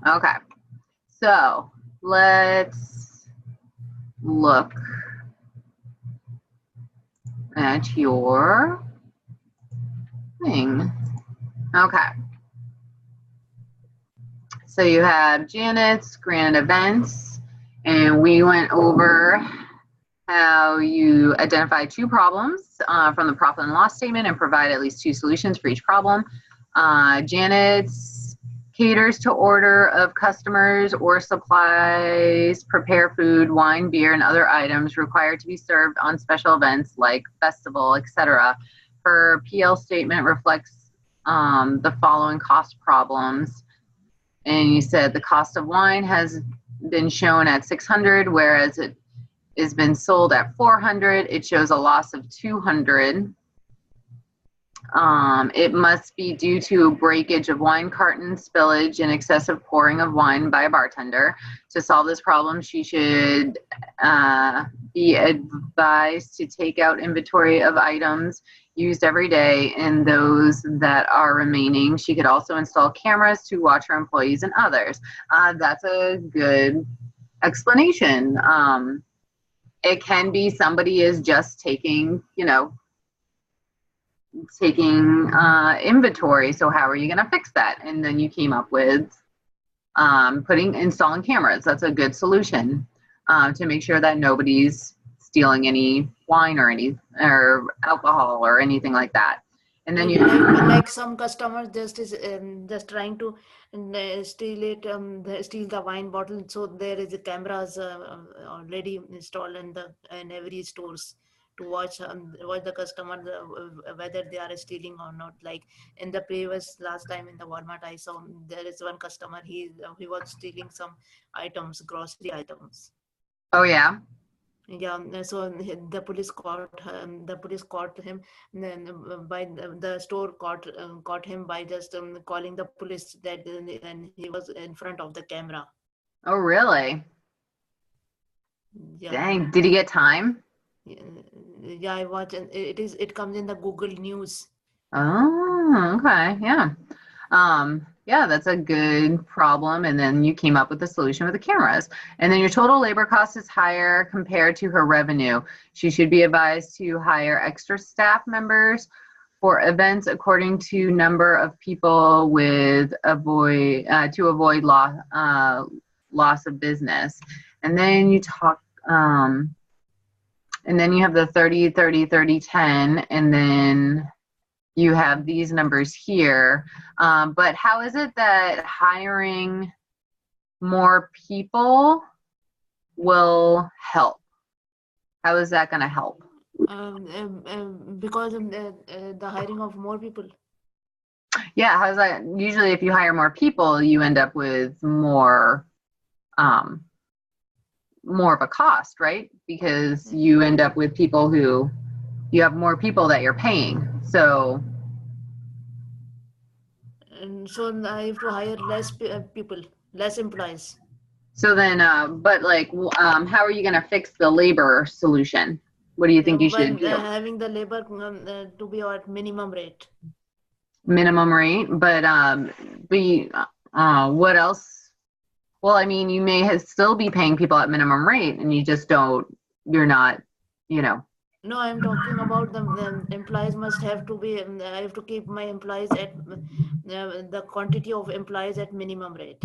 Okay. So let's look at your thing. Okay. So you have Janet's grand events, and we went over how you identify two problems from the profit and loss statement and provide at least two solutions for each problem. Janet's caters to order of customers or supplies, prepare food, wine, beer, and other items required to be served on special events like festival, etc. Her PL statement reflects the following cost problems. And you said the cost of wine has been shown at 600, whereas it has been sold at 400. It shows a loss of 200. It must be due to breakage of wine carton, spillage, and excessive pouring of wine by a bartender. To solve this problem, she should be advised to take out inventory of items used every day and those that are remaining. She could also install cameras to watch her employees and others. That's a good explanation. It can be somebody is just taking, inventory. So how are you going to fix that? And then you came up with installing cameras. That's a good solution to make sure that nobody's stealing any wine or alcohol or anything like that. And then you like some customers just trying to steal the wine bottle. So there is a cameras already installed in every stores to watch the customer whether they are stealing or not. Like in the last time in the Walmart, I saw there is one customer, he was stealing some items, grocery items. Oh yeah. Yeah, so the police caught him. By the store caught him by just calling the police, and he was in front of the camera. Oh really? Yeah. Dang. Did he get time? Yeah, I watch, and it comes in the Google News. Oh, okay. Yeah. Yeah, that's a good problem. And then you came up with the solution with the cameras. And then your total labor cost is higher compared to her revenue. She should be advised to hire extra staff members for events according to number of people to avoid loss of business. And then you talk, and then you have the 30, 30, 30, 10, and then you have these numbers here. But how is it that hiring more people will help? How is that going to help? Because of the hiring of more people. Yeah, how's that? Usually if you hire more people, you end up with more of a cost, right? Because you end up with people you have more people that you're paying. So I have to hire less people, less employees. So then, but like, how are you going to fix the labor solution? What do you think you should do? Having the labor to be at minimum rate. Minimum rate, but what else? Well, I mean, you may still be paying people at minimum rate, and you're not. No, I'm talking about the employees must have to be. I have to keep my employees at the quantity of employees at minimum rate.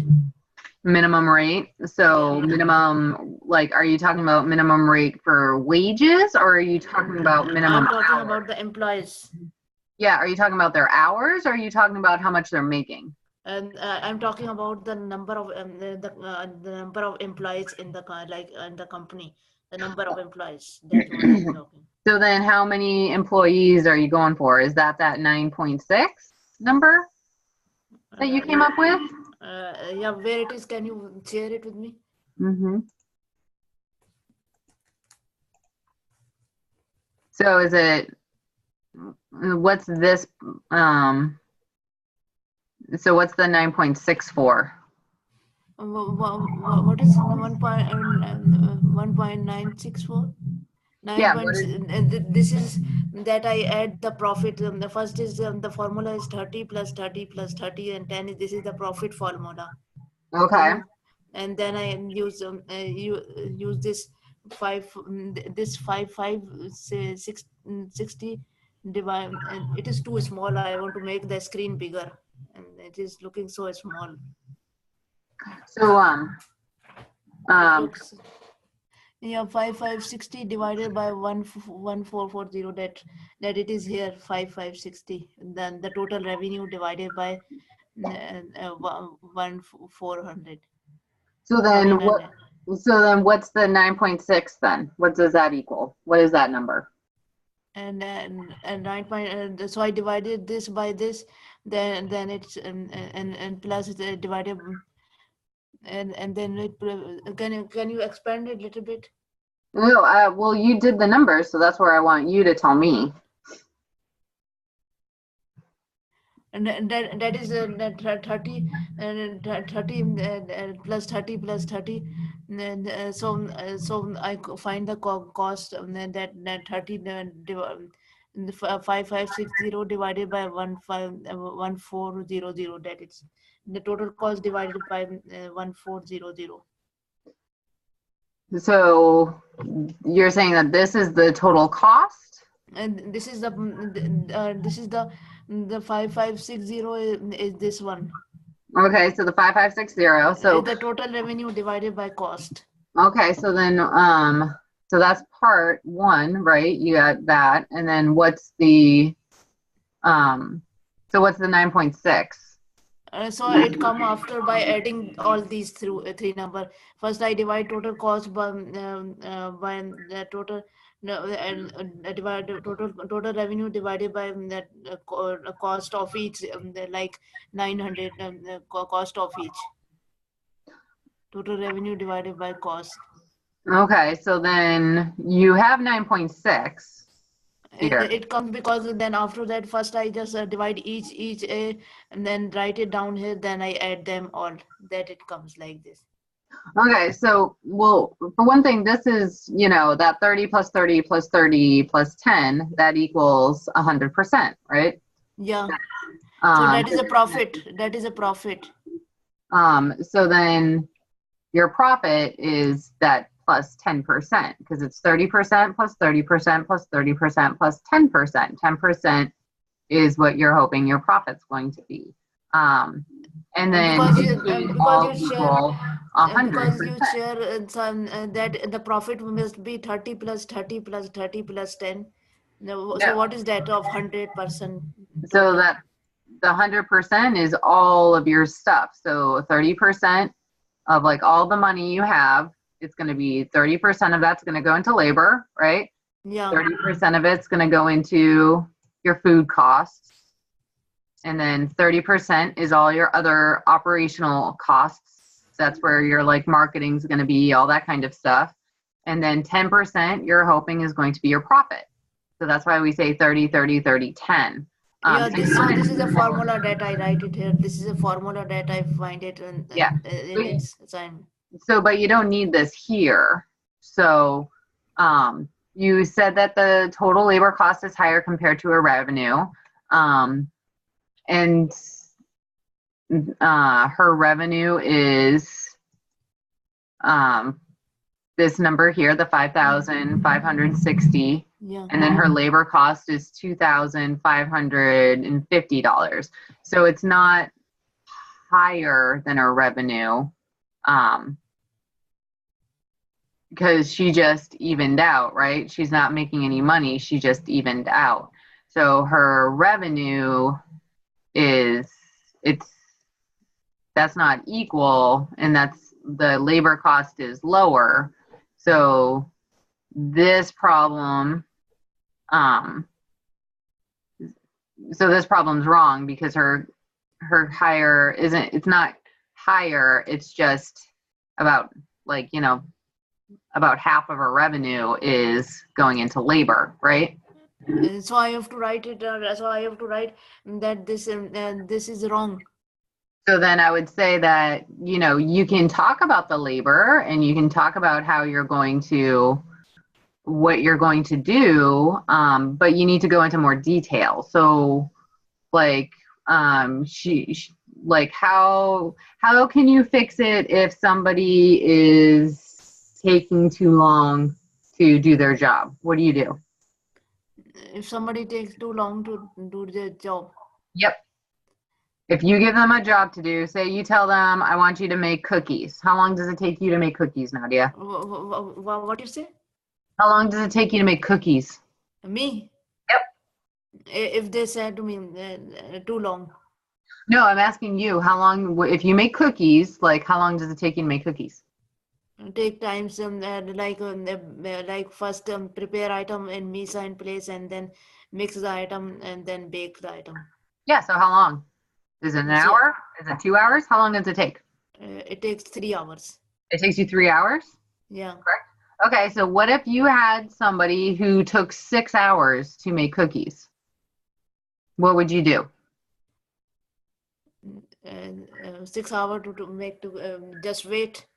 Minimum rate. So yeah. Minimum, like, are you talking about minimum rate for wages, or are you talking about minimum? I'm talking about the employees. Yeah, are you talking about their hours, or are you talking about how much they're making? And I'm talking about the number of the number of employees in the in the company. The number of employees. That's what I'm talking. So then how many employees are you going for? Is that 9.6 number that you came up with? Yeah, where it is, can you share it with me? Mm-hmm. So is it, what's this, so what's the 9.6 for? What is 1.964? This is that I add the profit. The first is the formula is 30 plus 30 plus 30 and 10. This is the profit formula. Okay. And then I use this this 60 divide, and it is too small. I want to make the screen bigger, and it is looking so small. So It um looks, yeah, 5560 divided by 1440, that it is here 5560. Then the total revenue divided by 1400. so then what 1400. so then what's the 9.6 then? What does that equal? What is that number? And 9 point, so I divided this by this, then it's and plus it's divided, and then can you expand it a little bit? No, well, you did the numbers, so that's where I want you to tell me. And that is that 30 and 30 plus 30 plus 30, and so I find the cost, that 30 5560 divided by 1400, that is the total cost divided by 1400. So you're saying that this is the total cost? And this is the 5560 is this one. Okay, so the 5560. So The total revenue divided by cost. okay, so then so that's part one, right? You got that. And then what's the so what's the 9.6? So it come after by adding all these through three number. First, I divide total cost by the total, no, and divide the total revenue divided by that cost of each, like 900, cost of each. Total revenue divided by cost. Okay, so then you have 9.6 here. It comes because then after that, first I just divide each and then write it down here. Then I add them all. That it comes like this. Okay, so, well, for one thing, this is, that 30 plus 30 plus 30 plus 10, that equals 100%, right? Yeah. So that is a profit. That is a profit. So then your profit is that plus 10% because it's 30% plus 30% plus 30% plus 10%. 10% is what you're hoping your profit's going to be. And then because you share 100%. some, that the profit must be 30 plus 30 plus 30 plus 10. No, so Yeah. what is that of 100%? So that the 100% is all of your stuff. So 30% of like all the money you have, it's going to be 30% of that's going to go into labor, right? Yeah. 30% of it's going to go into your food costs. And then 30% is all your other operational costs. That's where your like marketing is going to be, all that kind of stuff. And then 10% you're hoping is going to be your profit. So that's why we say 30, 30, 30, 10. Yeah, this is a formula that I write it here. This is a formula that I find it in its sign. So, but you don't need this here. So, you said that the total labor cost is higher compared to her revenue. And her revenue is this number here, the 5,560. Yeah. And then her labor cost is $2,550. So it's not higher than her revenue, because she just evened out, right? She's not making any money. She just evened out. So her revenue that's not equal, and that's the labor cost is lower. So this problem's wrong because her higher it's not higher, it's just about about half of her revenue is going into labor, right? So I have to write it. So I have to write that this is wrong. So then I would say that, you can talk about the labor and you can talk about what you're going to do, but you need to go into more detail. So like, like how can you fix it if somebody is taking too long to do their job? What do you do? If somebody takes too long to do their job, Yep. If you give them a job to do, say you tell them, I want you to make cookies. How long does it take you to make cookies, Nadia? what you say? How long does it take you to make cookies? Me? Yep. If they said to me too long, No, I'm asking you, how long, if you make cookies, like how long does it take you to make cookies? take times like first prepare item in mise en place and then mix the item and then bake the item. Yeah, so how long? Is it an So hour? Is it 2 hours? How long does it take? it takes 3 hours. It takes you 3 hours? Yeah. Correct. Okay, so what if you had somebody who took 6 hours to make cookies? What would you do? 6 hours to make to just wait.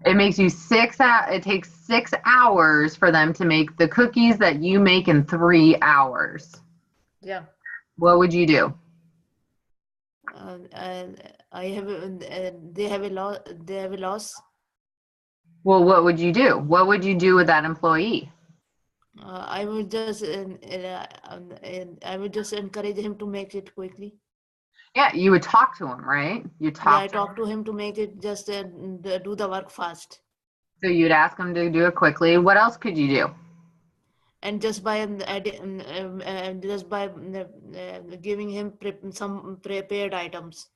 It makes you it takes 6 hours for them to make the cookies that you make in 3 hours. Yeah. What would you do? I have they have a loss. They have a loss. Well, what would you do? What would you do with that employee? I would just I would just encourage him to make it quickly. Yeah, you would talk to him, right? You Yeah, I talk to talk to him. him to make it just do the work fast. So you'd ask him to do it quickly. What else could you do? And just by giving him some prepared items.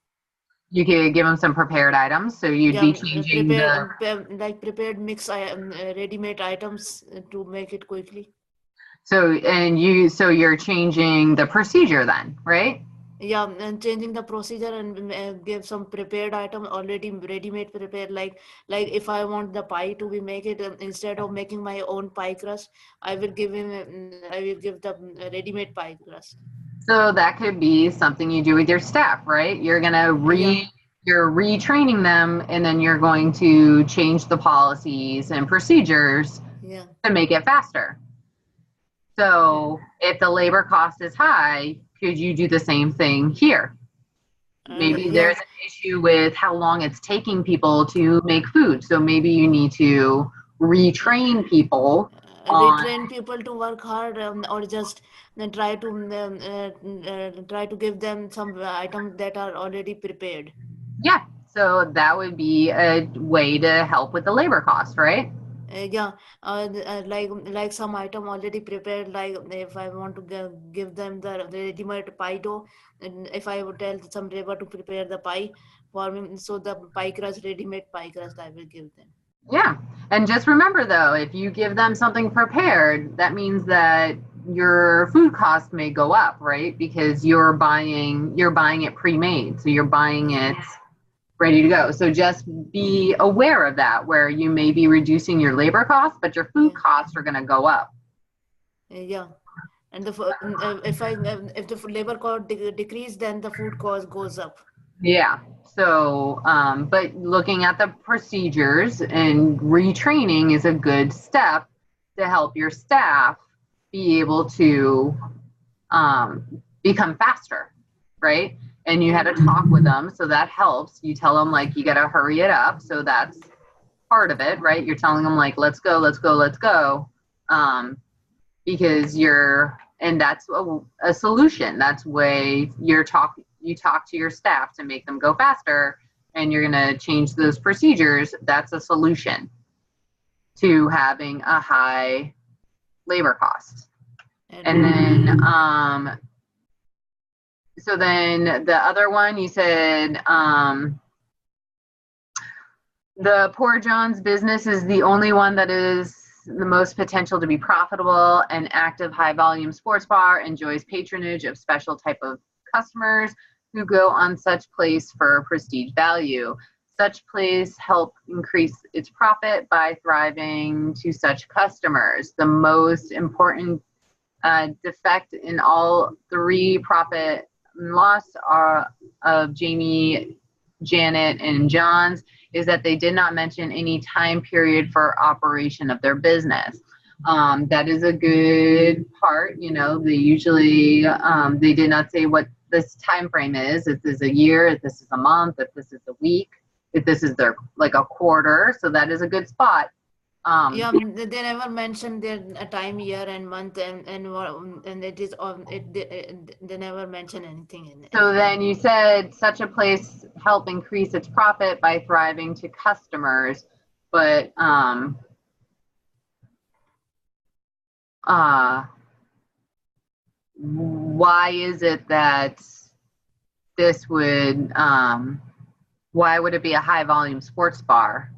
You could give him some prepared items. So you'd Yeah, be changing prepared the. like prepared mix ready-made items to make it quickly. So you're changing the procedure then, right? Yeah, and changing the procedure and give some prepared item already ready-made prepared. Like if I want the pie to be make it instead of making my own pie crust, I will give him I will give the ready-made pie crust. So that could be something you do with your staff, right? Yeah, You're retraining them, and then you're going to change the policies and procedures yeah, to make it faster. So if the labor cost is high, could you do the same thing here? Maybe yeah. there's an issue with how long it's taking people to make food. So maybe you need to retrain people on. Retrain people to work hard or just try to give them some items that are already prepared. Yeah. So that would be a way to help with the labor cost, right? Yeah, like some item already prepared. Like if I want to give them the ready-made pie dough, and if I would tell some labor to prepare the pie for me, so the pie crust, ready-made pie crust, I will give them. Yeah. And just remember though, if you give them something prepared, that means that your food cost may go up, right? Because you're buying it pre-made. So you're buying it ready to go. So just be aware of that, where you may be reducing your labor costs, but your food Yeah, costs are going to go up. yeah. And if the labor cost decrease, then the food cost goes up. Yeah. So, but looking at the procedures and retraining is a good step to help your staff be able to become faster, right? And you had to talk with them, so that helps. You tell them like you got to hurry it up, so that's part of it, right? You're telling them like let's go, let's go, let's go, because and that's a solution. That's way you talk to your staff to make them go faster, and you're gonna change those procedures. That's a solution to having a high labor cost. And then so then the other one you said the Poor John's business is the only one that is the most potential to be profitable. An active high volume sports bar enjoys patronage of special type of customers who go on such place for prestige value. Such place help increase its profit by thriving to such customers. The most important defect in all three profit and loss of Jamie, Janet, and John's is that they did not mention any time period for operation of their business. That is a good part. They usually they did not say what this time frame is, if this is a year, if this is a month, if this is a week, if this is their like a quarter. So that is a good spot. Yeah, they never mentioned their time, year, and month, and it is on it. They never mention anything in So it. then you said such a place help increase its profit by thriving to customers, but why is it that this would why would it be a high volume sports bar?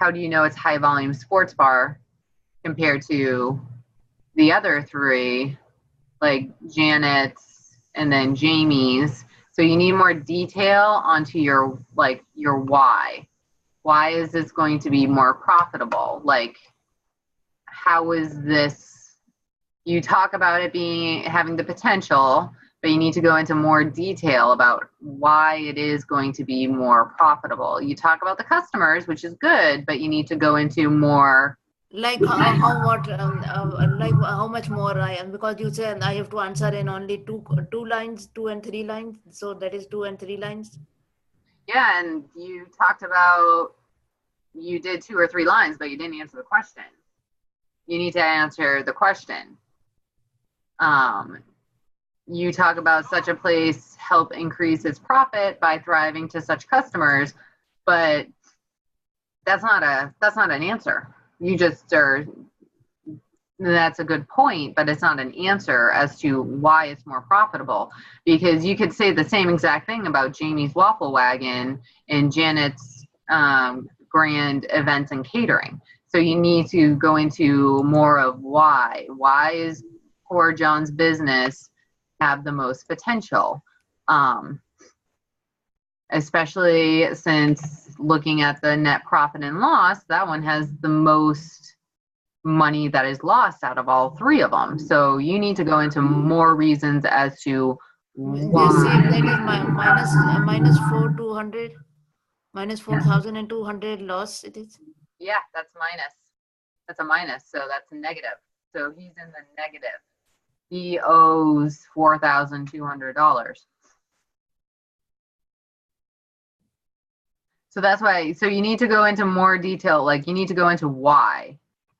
How do you know it's high volume sports bar compared to the other three, like Janet's and then Jamie's? So you need more detail onto your why. Why is this going to be more profitable? Like, how is this? You talk about it having the potential, but you need to go into more detail about why it is going to be more profitable. You talk about the customers, which is good, but you need to go into more. Like how what like how much more I am, because you said I have to answer in only two lines, 2 and 3 lines. So that is 2 and 3 lines. Yeah, and you talked about you did 2 or 3 lines, but you didn't answer the question. You need to answer the question. You talk about such a place help increase its profit by thriving to such customers, but that's not an answer. You just are. That's a good point, but it's not an answer as to why it's more profitable, because you could say the same exact thing about Jamie's Waffle Wagon and Janet's grand events and catering. So you need to go into more of why. Why is poor John's business have the most potential? Especially since looking at the net profit and loss, that one has the most money that is lost out of all 3 of them. So you need to go into more reasons as to why. They say that is minus 4,200, minus 4,200 loss. It is. Yeah, that's minus. That's a minus, so that's a negative. So he's in the negative. He owes $4,200. So that's why. So you need to go into more detail. Like you need to go into why.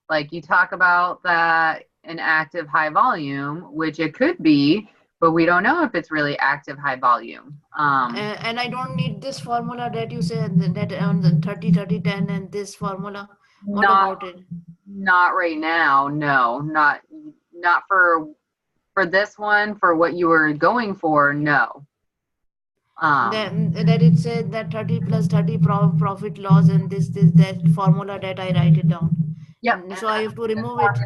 Like you talk about that an active high volume, which it could be, but we don't know if it's really active high volume. And I don't need this formula that you said that on the 30, 30, 10 and this formula. What about it? Not right now. No, not for this one. For what you were going for, no. That it said that 30 plus 30 profit loss, and this that formula that I write it down. Yep. So I have to remove it.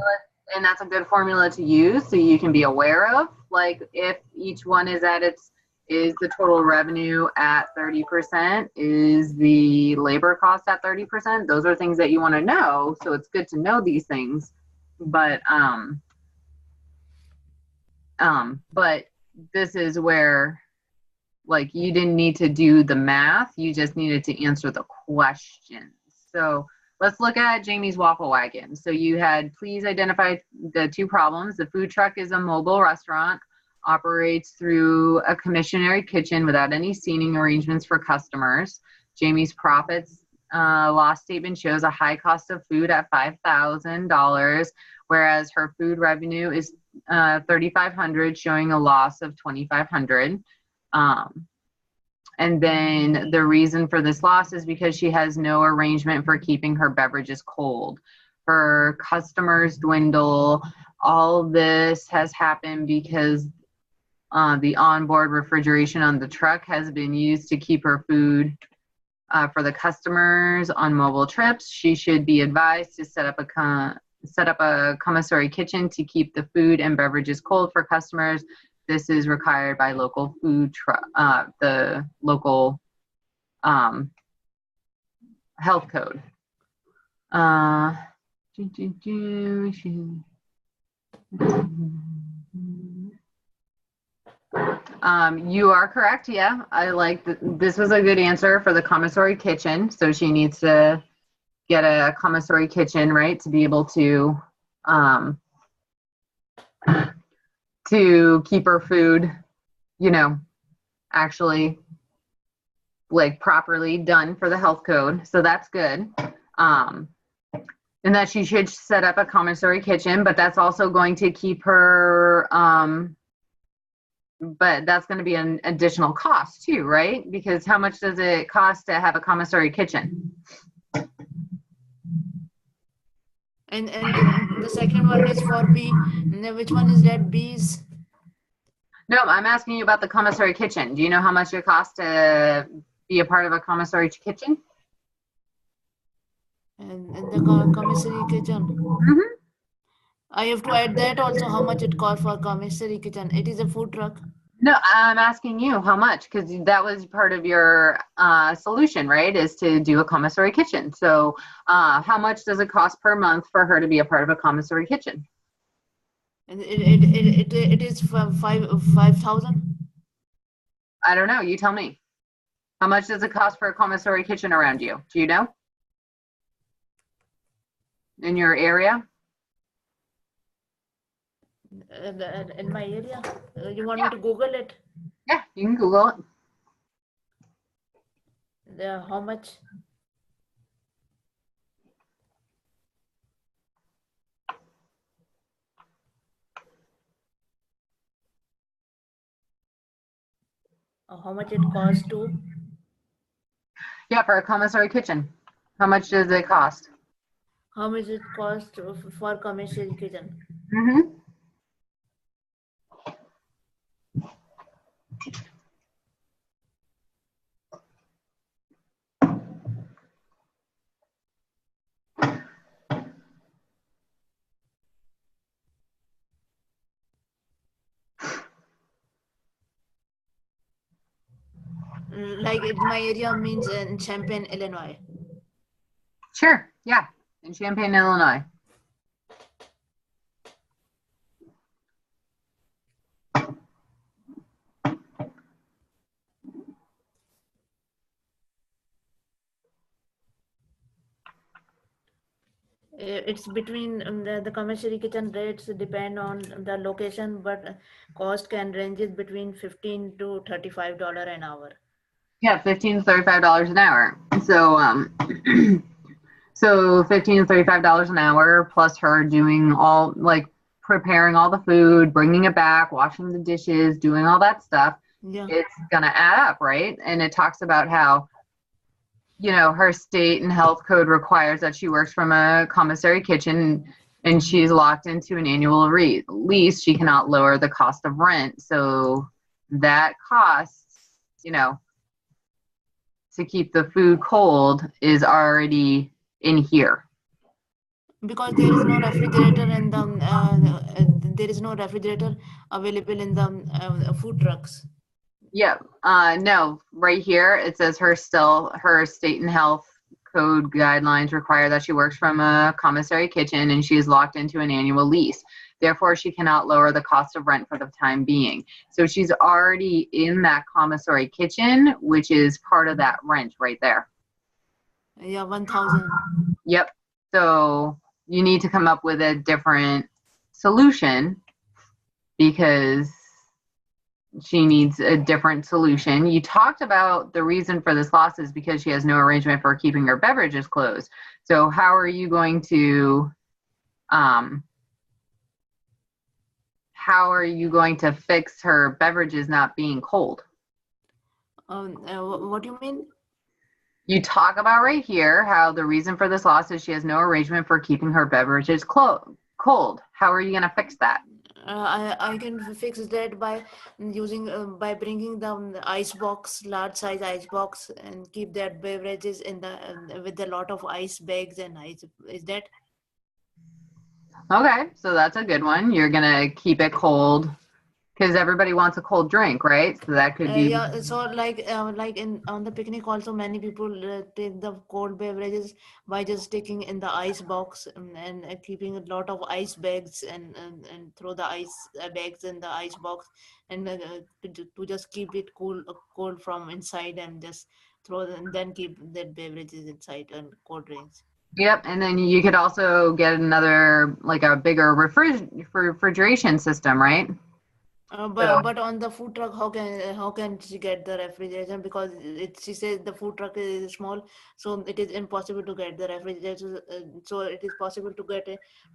And that's a good formula to use, so you can be aware of, like, if each one is the total revenue at 30%, is the labor cost at 30%. Those are things that you want to know. So it's good to know these things, but this is where, like, you didn't need to do the math, you just needed to answer the questions. So let's look at Jamie's Waffle Wagon. So you had, please identify the 2 problems. The food truck is a mobile restaurant, operates through a commissionary kitchen without any seating arrangements for customers. Jamie's profits loss statement shows a high cost of food at $5,000, whereas her food revenue is $3,500, showing a loss of $2,500. And then the reason for this loss is because she has no arrangement for keeping her beverages cold. Her customers dwindle. All this has happened because the onboard refrigeration on the truck has been used to keep her food for the customers on mobile trips. She should be advised to set up a commissary kitchen to keep the food and beverages cold for customers. This is required by local food the local health code. You are correct. Yeah, I like this was a good answer for the commissary kitchen. So she needs to get a commissary kitchen, right, to be able to keep her food you know, actually like properly done for the health code. So that's good. And that she should set up a commissary kitchen, but that's also going to keep her, but that's going to be an additional cost too, right? Because how much does it cost to have a commissary kitchen? And the second one is for B. Which one is that? B's? No, I'm asking you about the commissary kitchen. Do you know how much it costs to be a part of a commissary kitchen? And the commissary kitchen. Mm-hmm. I have to add that also, how much it costs for commissary kitchen. It is a food truck. No, I'm asking you how much, because that was part of your solution, right? Is to do a commissary kitchen. So, how much does it cost per month for her to be a part of a commissary kitchen? And it is for 5,000. I don't know. You tell me. How much does it cost for a commissary kitchen around you? Do you know? In your area? In my area. You want me to Google it? Yeah, you can Google it. How much? How much it costs to? Yeah, for a commissary kitchen. How much does it cost? How much it costs for commissary kitchen? Mm-hmm. Like in my area means in Champaign, Illinois. Sure. Yeah, in Champaign, Illinois. It's between the commissary kitchen rates depend on the location, but cost can ranges between $15 to $35 an hour. Yeah, $15 to $35 an hour. So, so $15 to $35 an hour plus her doing all like preparing all the food, bringing it back, washing the dishes, doing all that stuff. Yeah. It's gonna add up, right? And it talks about how, you know, her state and health code requires that she works from a commissary kitchen and she's locked into an annual lease. She cannot lower the cost of rent. So that costs, you know, to keep the food cold is already in here. Because there is no refrigerator in the there is no refrigerator available in the food trucks. Yep. No, right here it says her state and health code guidelines require that she works from a commissary kitchen and she is locked into an annual lease. Therefore, she cannot lower the cost of rent for the time being. So she's already in that commissary kitchen, which is part of that rent right there. Yeah, 1,000. Yep. So you need to come up with a different solution because she needs a different solution. You talked about the reason for this loss is because she has no arrangement for keeping her beverages closed. So how are you going to fix her beverages not being cold? What do you mean? You talk about right here how the reason for this loss is she has no arrangement for keeping her beverages cold. How are you going to fix that? I can fix that by using by bringing the ice box, large size ice box, and keep that beverages in the with a lot of ice bags and ice. Is that? Okay, so that's a good one. You're going to keep it cold because everybody wants a cold drink, right? So that could be Yeah. So like in on the picnic also many people take the cold beverages by just taking in the ice box and keeping a lot of ice bags and throw the ice bags in the ice box and to just keep it cold from inside and just throw and then keep that beverages inside and cold drinks. Yep, and then you could also get another, like a bigger refrigeration system, right? So But on the food truck, how can she get the refrigeration? Because she says the food truck is small, so it is impossible to get the refrigerator. So it is possible to get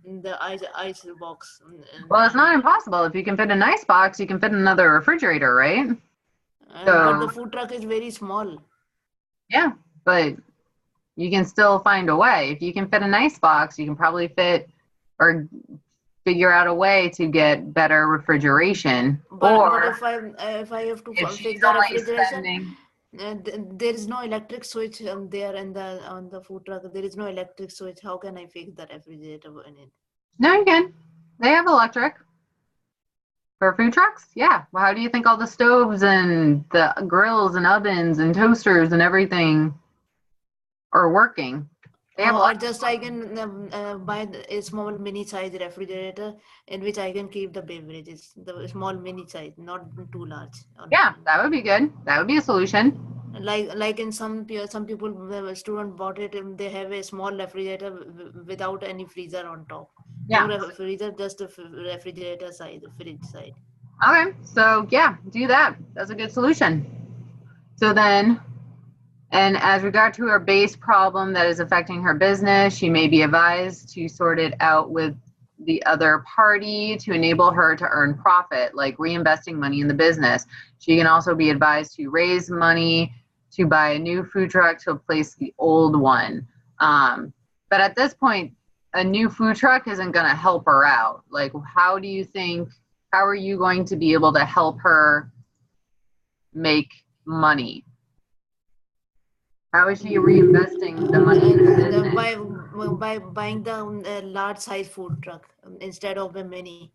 the ice box. well, it's not impossible. If you can fit an ice box, you can fit another refrigerator, right? But the So food truck is very small. yeah, but you can still find a way. If you can fit an ice box, you can probably fit or figure out a way to get better refrigeration. But Or if I have to if she's fix the only refrigeration, spending, there is no electric switch there in the on the food truck. There is no electric switch. How can I fix the refrigerator in it? no, you can. They have electric for food trucks. Yeah. Well, how do you think all the stoves and the grills and ovens and toasters and everything are working? They have Or electric. just I can buy a small mini size refrigerator in which I can keep the beverages. The small mini size, not too large. Yeah, that would be good. That would be a solution. Like in some people, the student bought it and they have a small refrigerator without any freezer on top. No Yeah. freezer, just a refrigerator side, fridge side. Okay. So yeah, do that. That's a good solution. So then, and as regard to her base problem that is affecting her business, she may be advised to sort it out with the other party to enable her to earn profit, like reinvesting money in the business. She can also be advised to raise money to buy a new food truck to replace the old one. But at this point, a new food truck isn't going to help her out. Like, how do you think, how are you going to be able to help her make money? How is she reinvesting the money in the business? By buying the large size food truck instead of a mini.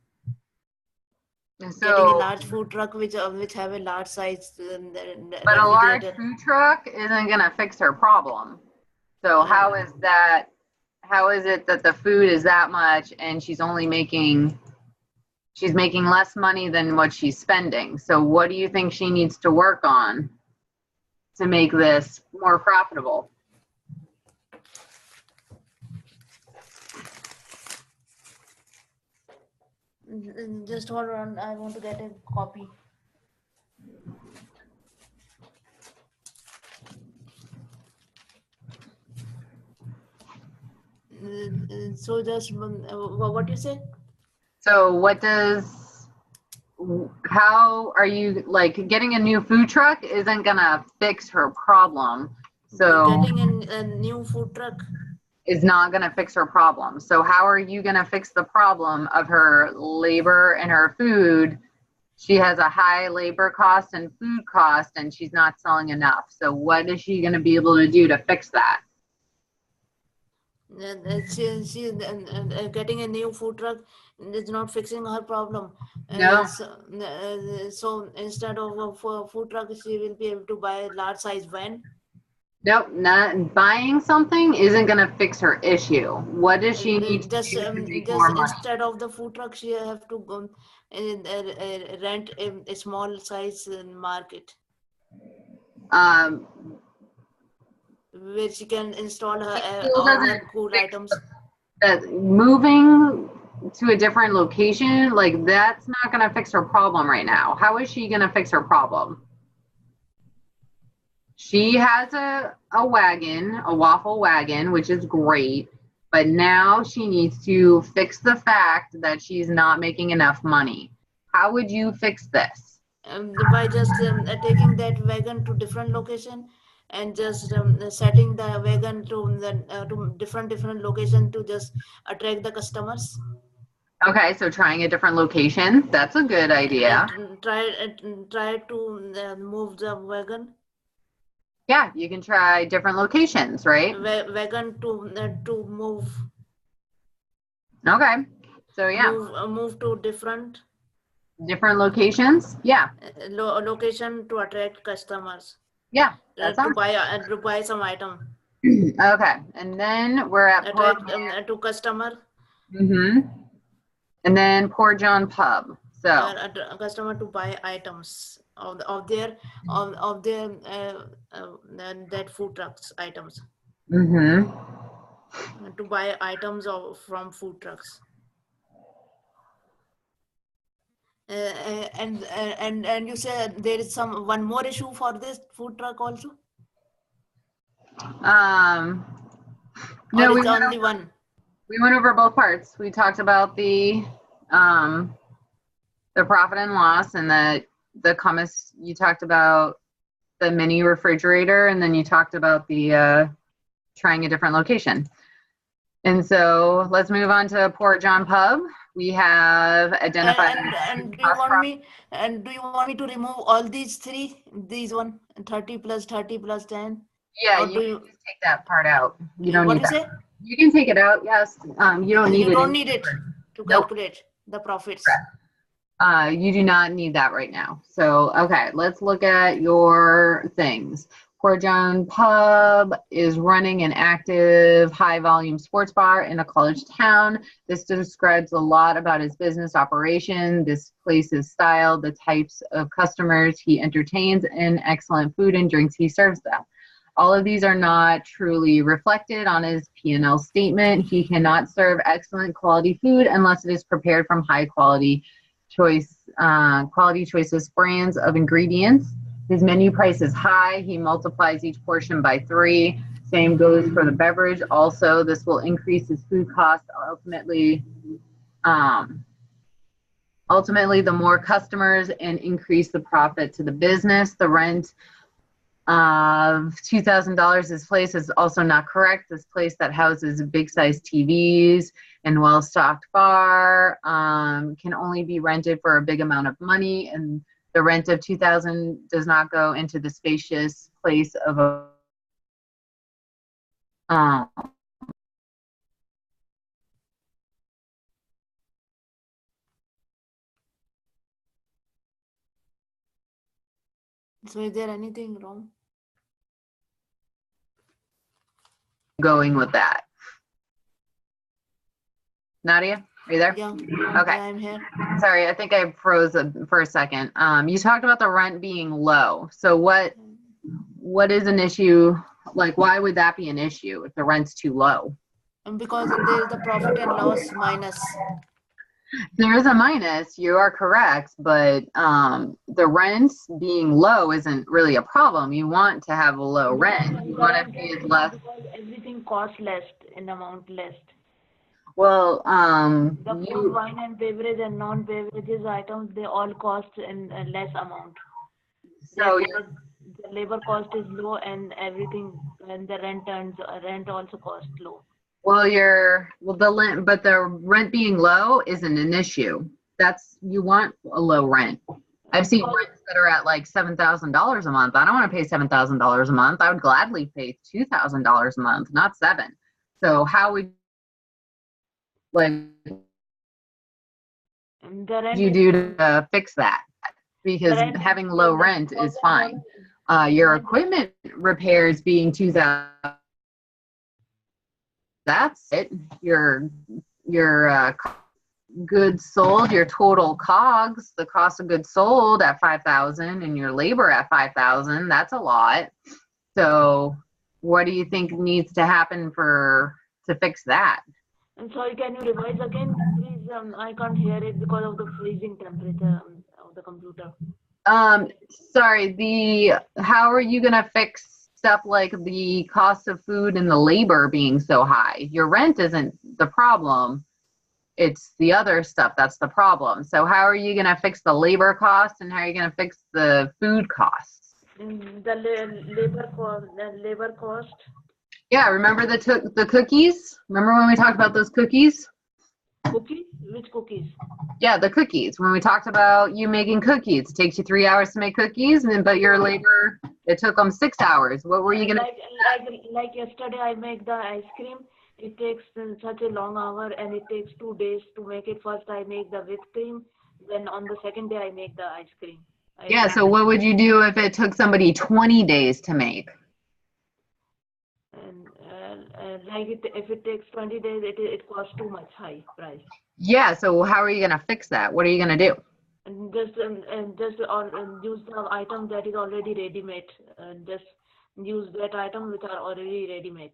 Getting a So, large food truck which have a large size but a large refrigerator. food truck isn't going to fix her problem. So, how is Um, that? How is it that the food is that much and she's making less money than what she's spending? So, what do you think she needs to work on to make this more profitable? just hold on, I want to get a copy. So just what you say? So, how are you like getting a new food truck isn't gonna fix her problem. So Getting a new food truck. is not gonna fix her problem. So how are you gonna fix the problem of her labor and her food? She has a high labor cost and food cost and she's not selling enough. So what is she gonna be able to do to fix that? She getting a new food truck is not fixing her problem. No, So instead of a food truck, she will be able to buy a large size van. nope, not buying something isn't gonna fix her issue. What does she need to do to make Just more money? instead of the food truck, she have to go rent a small size market Um, where she can install her it still all doesn't her cool fix items. that moving to a different location, like that's not going to fix her problem right now. How is she going to fix her problem? She has a wagon, a waffle wagon, which is great, but now she needs to fix the fact that she's not making enough money. How would you fix this? By just taking that wagon to different location and just setting the wagon to different location to just attract the customers. Okay, so trying a different location, that's a good idea. Try to move the wagon Yeah, you can try different locations, right? wagon to Okay, so yeah, move to different different locations. Yeah, location to attract customers yeah, that sounds to buy some item okay. And then we're at Poor attract to customer mm-hmm. And then Poor John Pub. So customer to buy items of their that food trucks items mm-hmm. to buy items from food trucks. And you said there is one more issue for this food truck also, Um, or no, it's only one? we went over both parts. We talked about um, the profit and loss, and the comments. You talked about the mini refrigerator, and then you talked about the trying a different location. And so let's move on to Port John Pub. We have identified And do you want me to remove all these three? These 30 plus 30 plus 10? Yeah, Or you do can you, just take that part out. You don't what need do you that. say? You can take it out, yes. You don't need You it don't in. need it to Nope. calculate the profits. You do not need that right now. So, okay, let's look at your things. Port John Pub is running an active high volume sports bar in a college town. This describes a lot about his business operation, this place's style, the types of customers he entertains, and excellent food and drinks he serves them. All of these are not truly reflected on his P&L statement. He cannot serve excellent quality food unless it is prepared from high quality quality choices brands of ingredients. His menu price is high. He multiplies each portion by 3. Same goes for the beverage. Also, this will increase his food cost. Ultimately, the more customers and increase the profit to the business. The rent of $2,000. This place is also not correct. This place that houses big size TVs and well-stocked bar can only be rented for a big amount of money, and the rent of $2,000 does not go into the spacious place of a So is there anything wrong? going with that. Nadia, are you there? Yeah. Okay. Yeah, I'm here. Sorry, I think I froze for a second. You talked about the rent being low. So what is an issue? Like, why would that be an issue if the rent's too low? And because there is the profit and loss minus. There is a minus, you are correct, but the rent being low isn't really a problem. You want to have a low rent. You want to pay less. Because everything costs less in amount less. Well, The food, wine, and beverage and non-beverages items, they all cost in a less amount. so Therefore, the labor cost is low and everything, and the rent also costs low. but the rent being low isn't an issue. You want a low rent. I've seen rents that are at like $7,000 a month. I don't want to pay $7,000 a month. I would gladly pay $2,000 a month, not $7,000. So how would you do to fix that? Because having low rent is fine. Your equipment repairs being $2,000. That's it. Your goods sold, your total COGS, the cost of goods sold at $5,000, and your labor at $5,000. That's a lot. So, what do you think needs to happen to fix that? And sorry, can you revise again, please? I can't hear it because of the freezing temperature of the computer. Sorry. How are you gonna fix stuff like the cost of food and the labor being so high? Your rent isn't the problem. It's the other stuff that's the problem. So how are you going to fix the labor costs, and how are you going to fix the food costs? The labor cost. Yeah, remember the cookies? Remember when we talked about those cookies? Cookies? Which cookies? Yeah, the cookies. When we talked about you making cookies, it takes you 3 hours to make cookies, but your labor, it took them 6 hours. What were you going to like yesterday I make the ice cream. It takes such a long hour, and it takes 2 days to make it. First I make the whipped cream, then on the second day I make the ice cream. So what would you do if it took somebody 20 days to make? And if it takes 20 days, it costs too much high price. Yeah, so how are you going to fix that? What are you going to do? And just use the item that is already ready-made. Just use that item which are already ready-made.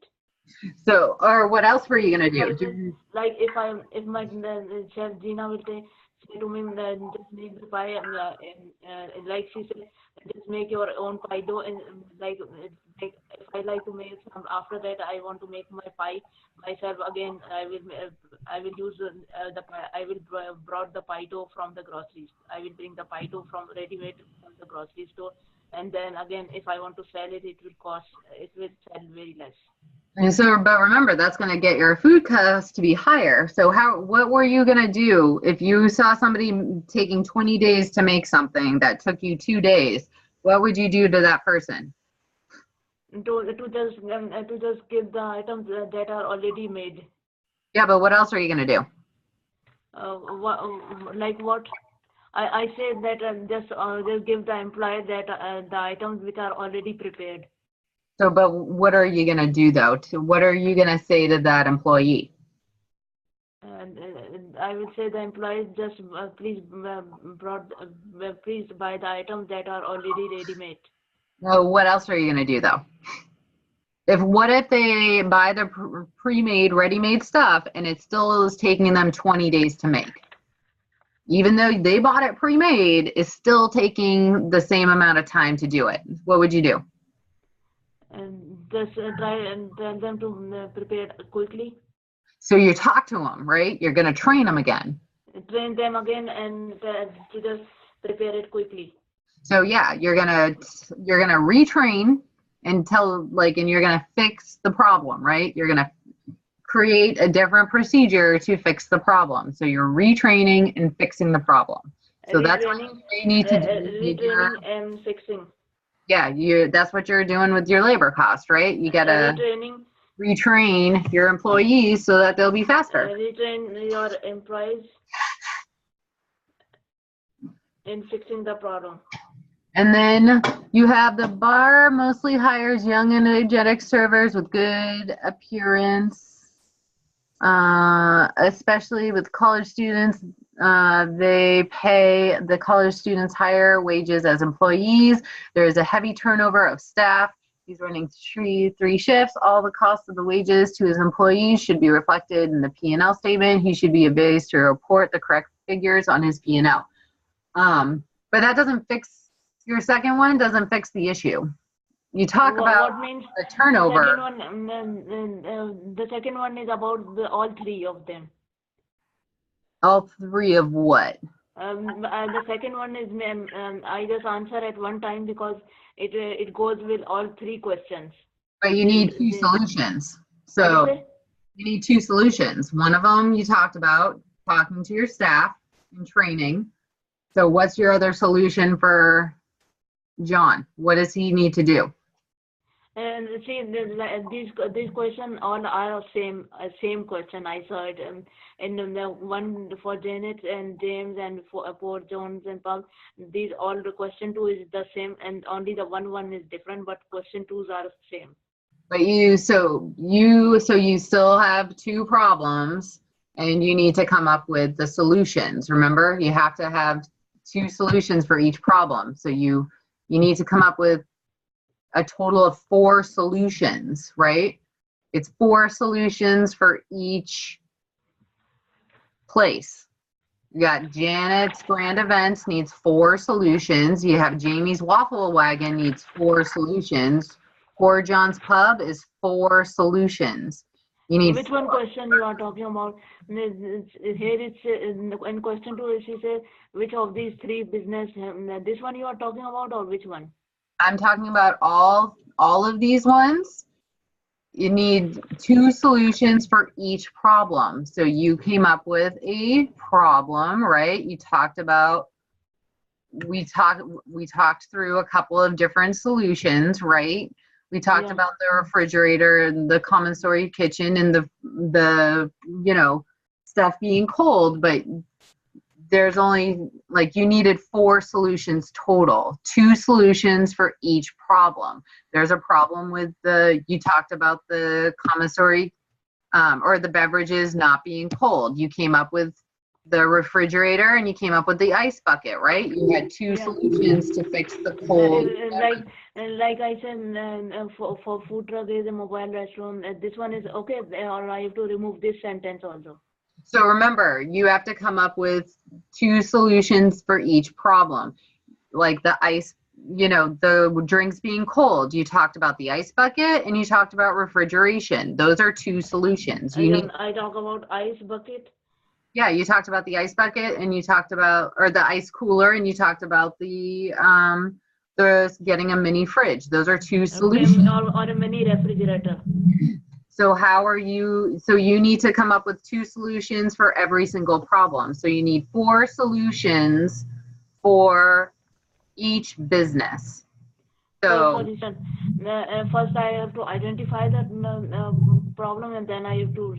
So, or what else were you gonna do? Like if my chef Gina will say to me that just make the pie, like she said, just make your own pie dough, and like if I like to make some, after that I want to make my pie myself again. I will use the pie. I will brought the pie dough from the groceries. I will bring the pie dough from ready-made from the grocery store, and then again if I want to sell it, it will sell very less. And so, but remember, that's going to get your food costs to be higher. So what were you going to do if you saw somebody taking 20 days to make something that took you 2 days? What would you do to that person? To just give the items that are already made. Yeah, but what else are you going to do? Like what? I said that just give the employer that the items which are already prepared. So, but what are you going to do though? What are you going to say to that employee? And I will say the employees just please please buy the items that are already ready-made. Well, what else are you going to do though? What if they buy the pre-made, ready-made stuff and it still is taking them 20 days to make? Even though they bought it pre-made, it's still taking the same amount of time to do it. What would you do? And just try and tell them to prepare quickly. So you talk to them, right? You're going to train them again. Train them again and to just prepare it quickly. So yeah, you're gonna retrain and and you're gonna fix the problem, right? You're gonna create a different procedure to fix the problem. So you're retraining and fixing the problem. So that's what you need to do. Retraining and fixing. Yeah, that's what you're doing with your labor cost, right? You gotta retrain your employees so that they'll be faster. Retrain your employees in fixing the problem. And then you have the bar mostly hires young and energetic servers with good appearance, especially with college students. They pay the college students higher wages as employees. There is a heavy turnover of staff. He's running three shifts. All the costs of the wages to his employees should be reflected in the P&L statement. He should be advised to report the correct figures on his P&L. But that doesn't fix. Your second one doesn't fix the issue. You talk about the turnover. The second one is about all three of them. All three of what? The second one is I just answer at one time because it goes with all three questions. But you need two solutions. So you need two solutions. One of them you talked about talking to your staff and training. So what's your other solution for John? What does he need to do? And see, these questions all are same question. I saw it, and the one for Janet and James and for Jones and Paul. These all the question 2 is the same, and only the one is different, but question 2s are same. But you still have two problems, and you need to come up with the solutions. Remember, you have to have two solutions for each problem. So you need to come up with a total of 4 solutions, right? It's 4 solutions for each place. You got Janet's Grand Events needs 4 solutions. You have Jamie's Waffle Wagon needs 4 solutions. Poor John's Pub is 4 solutions. You need which one question you are talking about? Here it's in question 2, she says, which of these 3 business, this one you are talking about, or which one? I'm talking about all of these ones. You need 2 solutions for each problem. So you came up with a problem, right? You talked about, we talked through a couple of different solutions, right? We talked about the refrigerator and the common story kitchen and the stuff being cold, but there's only, you needed 4 solutions total, 2 solutions for each problem. There's a problem with you talked about the commissary or the beverages not being cold. You came up with the refrigerator and you came up with the ice bucket, right? You had 2 solutions to fix the cold. Like I said, for food truck is a mobile restroom. This one is okay, or I have to remove this sentence also. So remember, you have to come up with 2 solutions for each problem. Like the ice, the drinks being cold. You talked about the ice bucket and you talked about refrigeration. Those are 2 solutions. I talk about ice bucket. Yeah, you talked about the ice bucket and you talked about, or the ice cooler, and you talked about the getting a mini fridge. Those are 2 solutions. Or a mini refrigerator. So you need to come up with 2 solutions for every single problem. So you need 4 solutions for each business. So for instance, first I have to identify that problem, and then I have to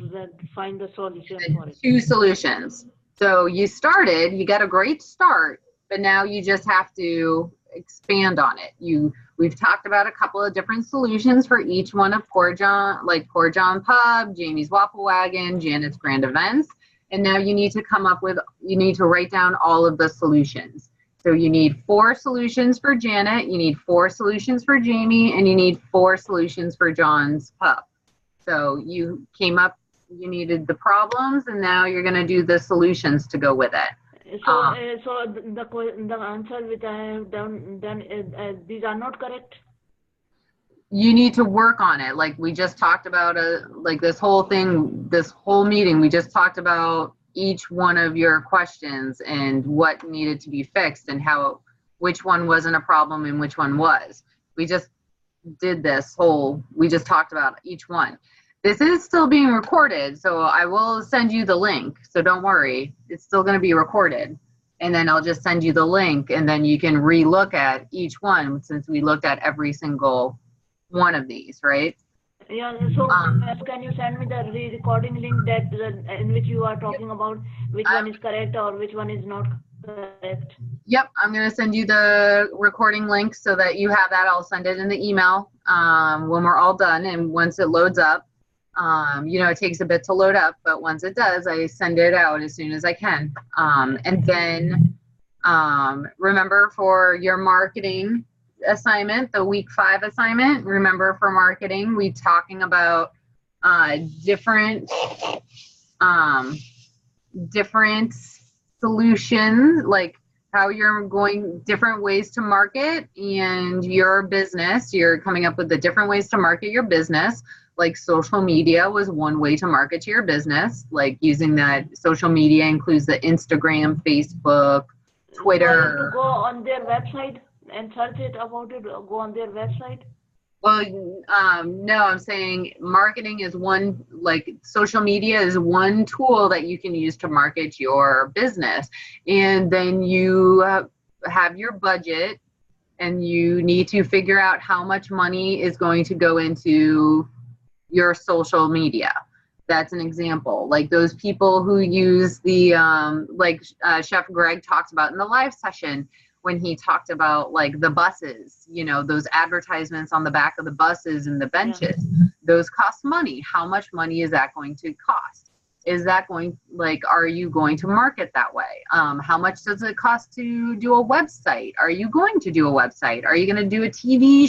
find the solution for it. 2 solutions. So you got a great start, but now you just have to expand on it. We've talked about a couple of different solutions for each one of Poor John Pub, Jamie's Waffle Wagon, Janet's Grand Events, and now you need to write down all of the solutions. So you need 4 solutions for Janet, you need 4 solutions for Jamie, and you need 4 solutions for John's Pub. So you needed the problems, and now you're going to do the solutions to go with it. So the answer which I have done these are not correct. You need to work on it. Like we just talked about, this whole meeting, we just talked about each one of your questions and what needed to be fixed and which one wasn't a problem and which one was. We just talked about each one. This is still being recorded, so I will send you the link. So don't worry, it's still going to be recorded. And then I'll just send you the link, and then you can re-look at each one since we looked at every single one of these, right? Yeah, so can you send me the re-recording link in which you are talking about which one is correct or which one is not correct? Yep, I'm going to send you the recording link so that you have that. I'll send it in the email when we're all done, and once it loads up, it takes a bit to load up, but once it does, I send it out as soon as I can. And then remember for your marketing assignment, the week 5 assignment, remember for marketing, we talking about different solutions, like how you're going different ways to market and your business. You're coming up with the different ways to market your business. Like social media was one way to market to your business. Like using that social media includes the Instagram, Facebook, Twitter. So I have to go on their website and search it about it, go on their website? Well, no, I'm saying marketing is social media is one tool that you can use to market your business. And then you have your budget and you need to figure out how much money is going to go into your social media. That's an example. Like those people who use the, Chef Greg talked about in the live session, when he talked about like the buses, those advertisements on the back of the buses and the benches, those cost money. How much money is that going to cost? Are you going to market that way? How much does it cost to do a website? Are you going to do a website? Are you going to do a TV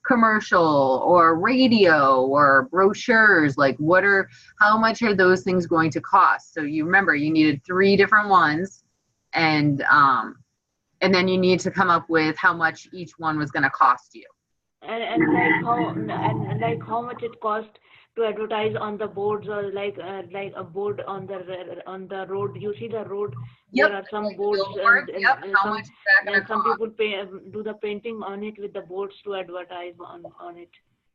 commercial or radio or brochures? How much are those things going to cost? So you remember you needed 3 different ones, and then you need to come up with how much each one was going to cost you. And how much it cost to advertise on the boards, or like a board on the road. You see the road. Yep. There are some boards. How much is that going to cost? Some people do the painting on it with the boards to advertise on it.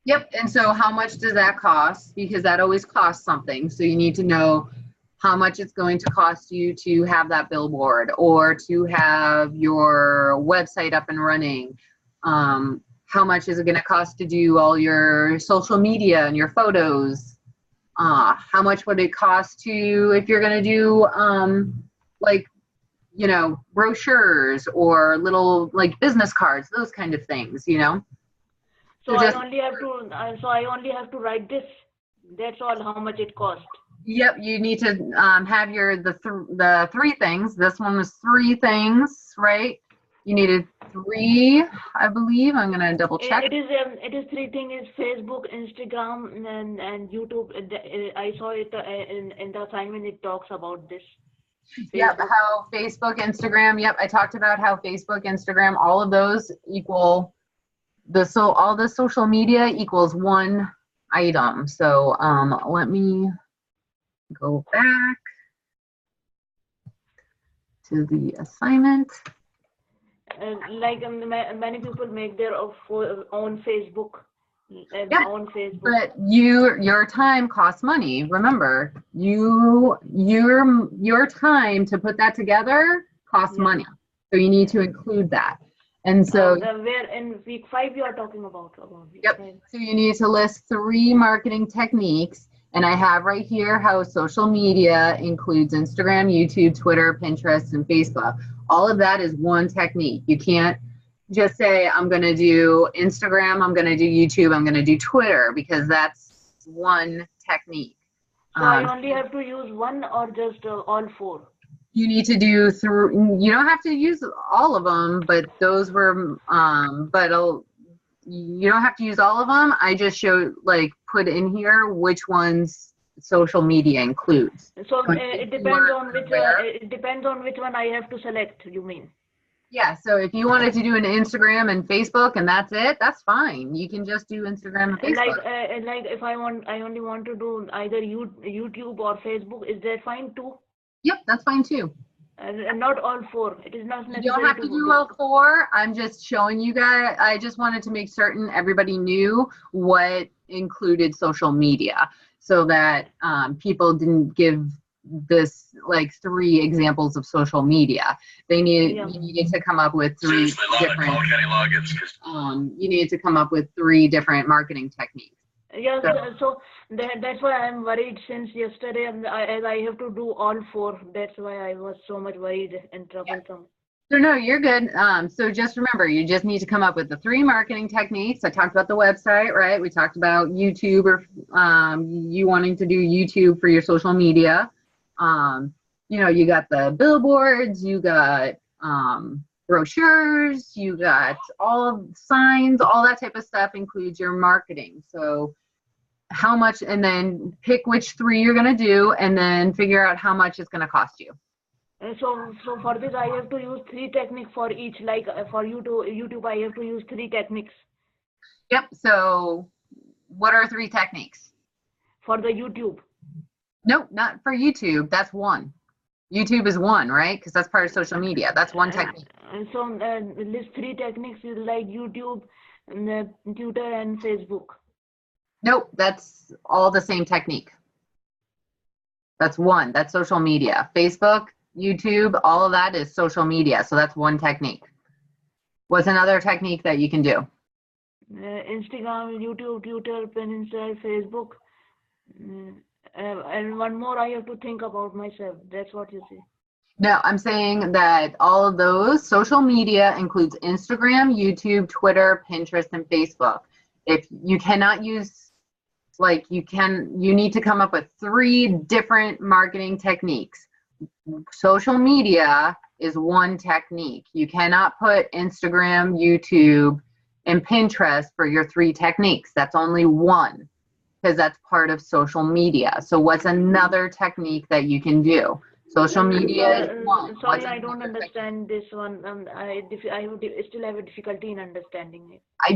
Yep. And so how much does that cost? Because that always costs something. So you need to know how much it's going to cost you to have that billboard or to have your website up and running. How much is it going to cost to do all your social media and your photos? How much would it cost if you're going to do brochures or little business cards, those kind of things, So I only have to write this. That's all. How much it cost? Yep, you need to have the 3 things. This one was 3 things, right? You needed 3, I believe. I'm gonna double check. It is 3 things: is Facebook, Instagram, and YouTube. I saw it in the assignment. It talks about this. Yep, how Facebook, Instagram. Yep, I talked about how Facebook, Instagram, all of those equal all the social media equals one item. So let me go back to the assignment. Like many people make their own Facebook. On Facebook. But your time costs money. Remember, your time to put that together costs money. So you need to include that. And so where in week 5 you are talking about week 5. So you need to list 3 marketing techniques. And I have right here how social media includes Instagram, YouTube, Twitter, Pinterest, and Facebook. All of that is one technique. You can't just say, I'm going to do Instagram, I'm going to do YouTube, I'm going to do Twitter, because that's one technique. So I only have to use one, or just all 4? You need to do you don't have to use all of them, but those were, you don't have to use all of them. I just showed, put in here which ones social media includes. So it depends on which one I have to select, you mean? Yeah, so if you wanted to do an Instagram and Facebook and that's it, that's fine. You can just do Instagram and Facebook. Like if I only want to do either YouTube or Facebook, is that fine too? Yep, that's fine too. And not all 4. It is not necessary. You don't have to do all 4. I'm just showing you guys. I just wanted to make certain everybody knew what included social media, so that people didn't give this 3 examples of social media. You needed to come up with 3 different. You needed to come up with 3 different marketing techniques. Yes, so that's why I'm worried since yesterday, and I have to do all 4. That's why I was so much worried and troublesome. So no, you're good. So just remember, you just need to come up with the 3 marketing techniques. I talked about the website, right? We talked about YouTube, or you wanting to do YouTube for your social media. You got the billboards, you got brochures, you got all signs, all that type of stuff includes your marketing. So how much, and then pick which 3 you're going to do, and then figure out how much it's going to cost you. So for this, I have to use 3 techniques for each. Like for YouTube, I have to use 3 techniques. Yep. So what are 3 techniques? For the YouTube. Nope, not for YouTube. That's 1. YouTube is 1, right? Because that's part of social media. That's 1 technique. So list 3 techniques like YouTube, Twitter, and Facebook. Nope, that's all the same technique. That's 1. That's social media. Facebook, YouTube, all of that is social media. So that's 1 technique. What's another technique that you can do? Instagram, YouTube, Twitter, Pinterest, Facebook. And one more I have to think about myself. That's what you say. No, I'm saying that all of those social media includes Instagram, YouTube, Twitter, Pinterest, and Facebook. If you cannot use, you need to come up with 3 different marketing techniques. Social media is 1 technique. You cannot put Instagram, YouTube, and Pinterest for your 3 techniques. That's only 1, because that's part of social media. So what's another technique that you can do? Social media is 1. Sorry, I don't understand this one. I still have a difficulty in understanding it. I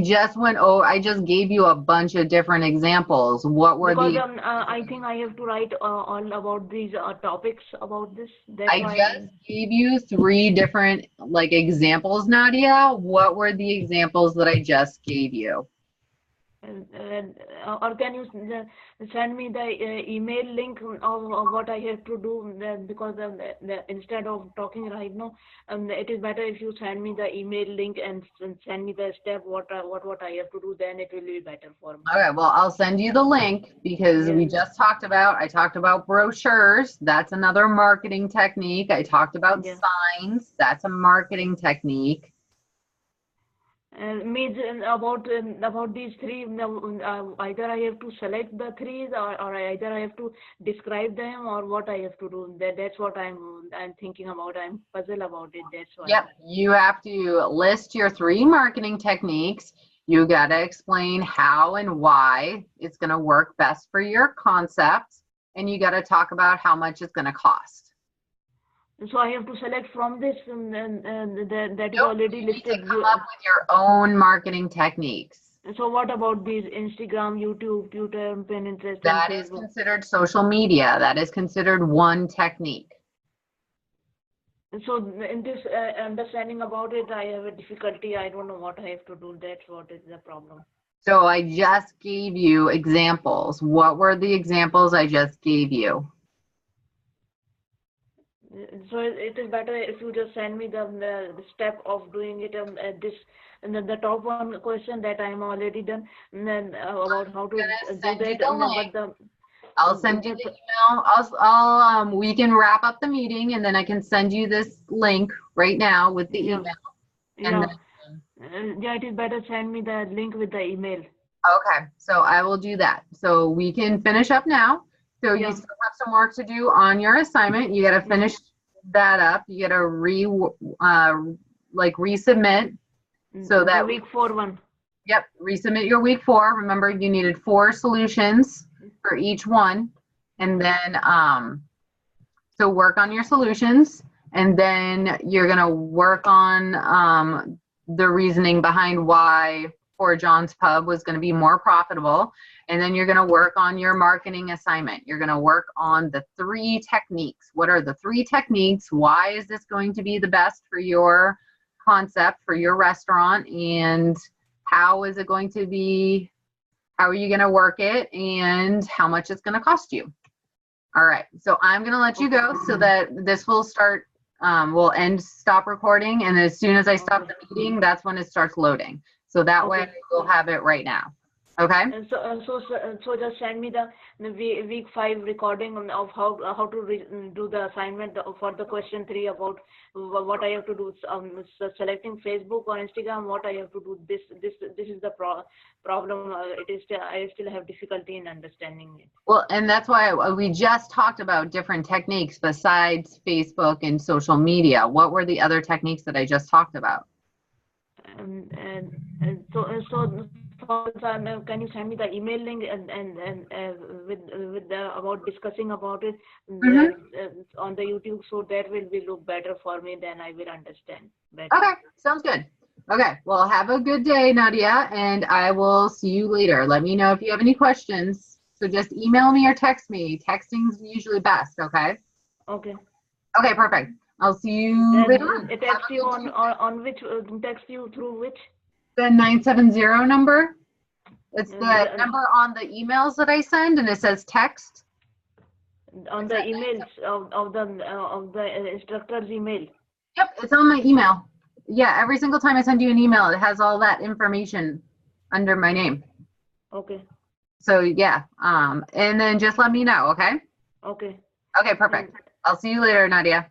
just gave you a bunch of different examples. What were I think I have to write all about these topics about this. I just gave you 3 different examples, Nadia. What were the examples that I just gave you? Or can you send me the email link of what I have to do, because instead of talking right now, it is better if you send me the email link and send me the step what I have to do. Then it will be better for me. Okay, well, I'll send you the link, because I talked about brochures. That's another marketing technique. I talked about signs. That's a marketing technique. Means about these three. Either I have to select the three, or either I have to describe them, or what I have to do. That's what I'm thinking about. I'm puzzled about it. That's why. Yep, you have to list your 3 marketing techniques. You got to explain how and why it's going to work best for your concept, and you got to talk about how much it's going to cost. So I have to select from this, and that is Nope, already you need to listed. come up with your own marketing techniques. So what about these Instagram, YouTube, Twitter, Pinterest, and That is Facebook? considered social media. That is considered one technique. So in this understanding about it, I have a difficulty. I don't know what I have to do. That's what is the problem. So I just gave you examples. What were the examples I just gave you? So it is better if you just send me the step of doing it. This and then the top one question that I am already done, and then about how to do Send you that. the link. But the I'll send you the email. We can wrap up the meeting, and then I can send you this link right now with the email. yeah, And yeah, it is better send me the link with the email. okay, so I will do that. So we can finish up now. So you still have some work to do on your assignment. You got to finish that up. You got to resubmit so that week 4 one. Yep, resubmit your week 4. Remember, you needed 4 solutions for each one, and then so work on your solutions, and then you're gonna work on the reasoning behind why Poor John's Pub was going to be more profitable, and then you're going to work on your marketing assignment. You're going to work on the 3 techniques. What are the 3 techniques? Why is this going to be the best for your concept, for your restaurant, and how is it going to be, how are you going to work it, and how much it's going to cost you. All right, so I'm going to let you go so that this will start, we'll stop recording, and as soon as I stop the meeting, that's when it starts loading. So that way we'll have it right now. Okay. And so just send me the week 5 recording of how to do the assignment for the question 3 about what I have to do. Selecting Facebook or Instagram, what I have to do. This is the problem. I still have difficulty in understanding it. Well, and that's why we just talked about different techniques besides Facebook and social media. What were the other techniques that I just talked about? So can you send me the email link and with about discussing about it on the YouTube, so that will be look better for me, then I will understand better. Okay, sounds good. Okay, well, have a good day, Nadia, and I will see you later. Let me know if you have any questions. So just email me or text me. Texting is usually best, okay? Okay. Okay, perfect. I'll see you later. It text you on which, text you through which? The 970 number. It's the number on the emails that I send, and it says text. On the emails of the instructor's email. Yep, it's on my email. Yeah, every single time I send you an email, it has all that information under my name. Okay. So yeah, and then just let me know, okay? Okay. Okay, perfect. I'll see you later, Nadia.